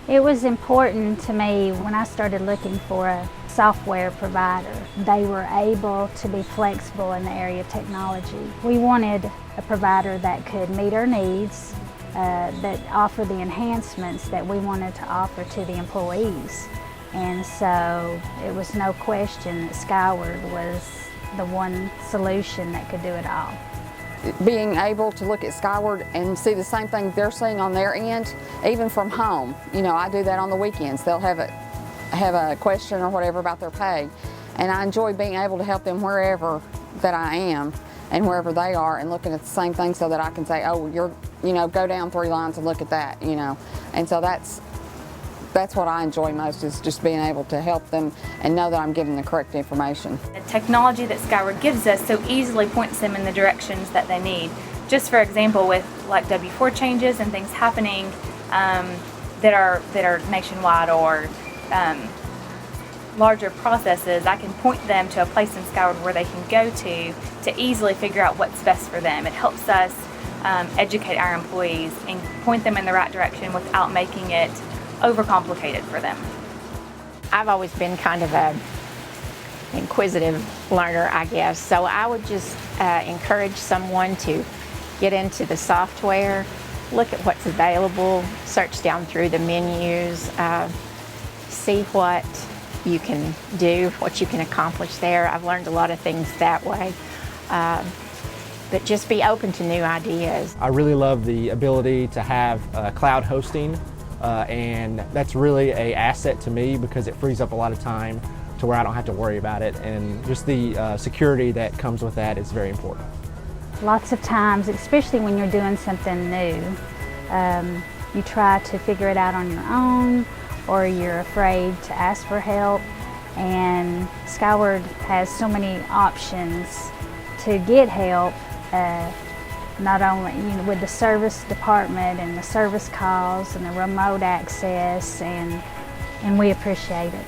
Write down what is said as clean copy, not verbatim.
It was important to me when I started looking for a software provider. They were able to be flexible in the area of technology. We wanted a provider that could meet our needs, that offer the enhancements that we wanted to offer to the employees. And so it was no question that Skyward was the one solution that could do it all. Being able to look at Skyward and see the same thing they're seeing on their end, even from home. You know, I do that on the weekends. They'll have a question or whatever about their pay, and I enjoy being able to help them wherever that I am and wherever they are, and looking at the same thing so that I can say, oh, go down 3 lines and look at that, And so that's what I enjoy most, is just being able to help them and know that I'm giving the correct information. The technology that Skyward gives us so easily points them in the directions that they need. Just for example, with like W-4 changes and things happening that are nationwide, or larger processes, I can point them to a place in Skyward where they can go to easily figure out what's best for them. It helps us educate our employees and point them in the right direction without making it overcomplicated for them. I've always been kind of an inquisitive learner, I guess, so I would just encourage someone to get into the software, look at what's available, search down through the menus, see what you can do, what you can accomplish there. I've learned a lot of things that way, but just be open to new ideas. I really love the ability to have cloud hosting. And that's really an asset to me, because it frees up a lot of time to where I don't have to worry about it, and just the security that comes with that is very important. Lots of times, especially when you're doing something new, you try to figure it out on your own, or you're afraid to ask for help, and Skyward has so many options to get help. Not only with the service department and the service calls and the remote access, and we appreciate it.